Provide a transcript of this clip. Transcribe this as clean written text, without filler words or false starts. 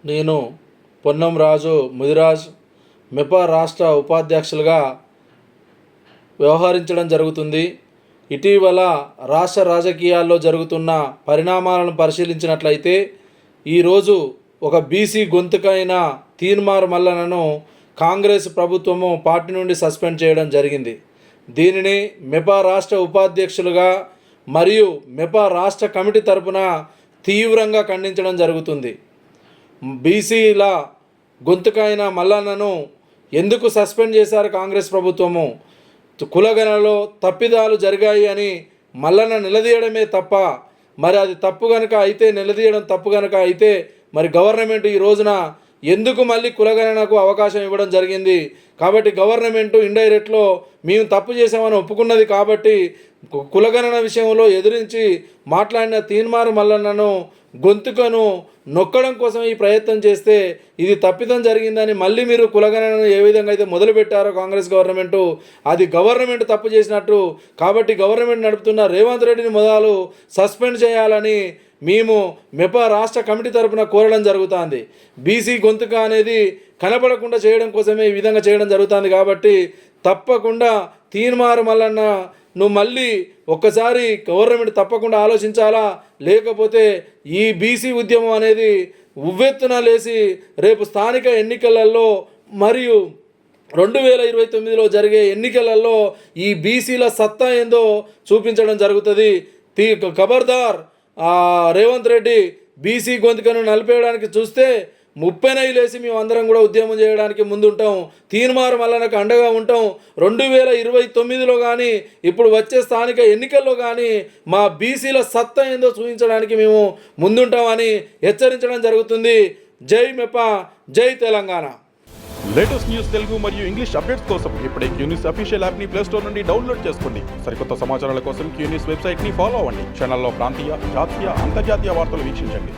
నేను పొన్నం రాజు ముదిరాజ్ మెపా రాష్ట్ర ఉపాధ్యక్షులుగా వ్యవహరించడం జరుగుతుంది. ఇటీవల రాష్ట్ర రాజకీయాల్లో జరుగుతున్న పరిణామాలను పరిశీలించినట్లయితే ఈరోజు ఒక బీసీ గొంతుకైన తీన్మార్ మల్లన్నను కాంగ్రెస్ ప్రభుత్వము పార్టీ నుండి సస్పెండ్ చేయడం జరిగింది. దీనిని మెపా రాష్ట్ర ఉపాధ్యక్షులుగా మరియు మెపా రాష్ట్ర కమిటీ తరపున తీవ్రంగా ఖండించడం జరుగుతుంది. బీసీల గొంతుకైన మల్లన్నను ఎందుకు సస్పెండ్ చేశారు కాంగ్రెస్ ప్రభుత్వము? కులగణనలో తప్పిదాలు జరిగాయి అని మల్లన్న నిలదీయడమే తప్ప, మరి అది తప్పు కనుక అయితే, నిలదీయడం తప్పు కనుక అయితే, మరి గవర్నమెంట్ ఈ రోజున ఎందుకు మళ్ళీ కులగణనకు అవకాశం ఇవ్వడం జరిగింది? కాబట్టి గవర్నమెంటు ఇండైరెక్ట్లో మేము తప్పు చేసామని ఒప్పుకున్నది కాబట్టి కులగణన విషయంలో ఎదిరించి మాట్లాడిన తీన్మార్ మల్లన్నను గొంతుకను నొక్కడం కోసం ఈ ప్రయత్నం చేస్తే ఇది తప్పిదం జరిగిందని మళ్ళీ మీరు కులగణనను ఏ విధంగా అయితే మొదలుపెట్టారో కాంగ్రెస్ గవర్నమెంటు, అది గవర్నమెంట్ తప్పు చేసినట్టు. కాబట్టి గవర్నమెంట్ నడుపుతున్న రేవంత్ రెడ్డిని మొదలు సస్పెండ్ చేయాలని మేము మెపా రాష్ట్ర కమిటీ తరపున కోరడం జరుగుతుంది. బీసీ గొంతుక అనేది కనపడకుండా చేయడం కోసమే ఈ విధంగా చేయడం జరుగుతుంది. కాబట్టి తప్పకుండా తీన్మార్ మల్లన్న నువ్వు మళ్ళీ ఒక్కసారి గవర్నమెంట్ తప్పకుండా ఆలోచించాలా, లేకపోతే ఈ బీసీ ఉద్యమం అనేది ఉవ్వెత్తున లేచి రేపు స్థానిక ఎన్నికలలో మరియు 2029లో జరిగే ఎన్నికలలో ఈ బీసీల సత్తా ఏందో చూపించడం జరుగుతుంది. ఖబర్దార్ రేవంత్ రెడ్డి బీసీ గొంతుకను నలిపేయడానికి చూస్తే 30 లేసి మేము అందరం కూడా ఉద్యమం చేయడానికి ముందుంటాం. తీన్మార్ మల్లన్నకు అండగా ఉంటాం. 2029లో కానీ ఇప్పుడు వచ్చే స్థానిక ఎన్నికల్లో కానీ మా బీసీల సత్తా ఏందో చూపించడానికి మేము ముందుంటామని హెచ్చరించడం జరుగుతుంది. జై మెపా, జై తెలంగాణ. లేటెస్ట్ న్యూస్ తెలుగు మరియు ఇంగ్లీష్ అప్డేట్స్ కోసం ఇప్పుడే క్యూన్యూస్ అఫీషియల్ యాప్ని ప్లే స్టోర్ నుండి డౌన్లోడ్ చేసుకోండి. సరికొత్త సమాచారాల కోసం క్యూన్యూస్ వెబ్సైట్ని ఫాలో అవ్వండి. ఛానల్లో ప్రాంతీయ, జాతీయ, అంతర్జాతీయ వార్తలు వీక్షించండి.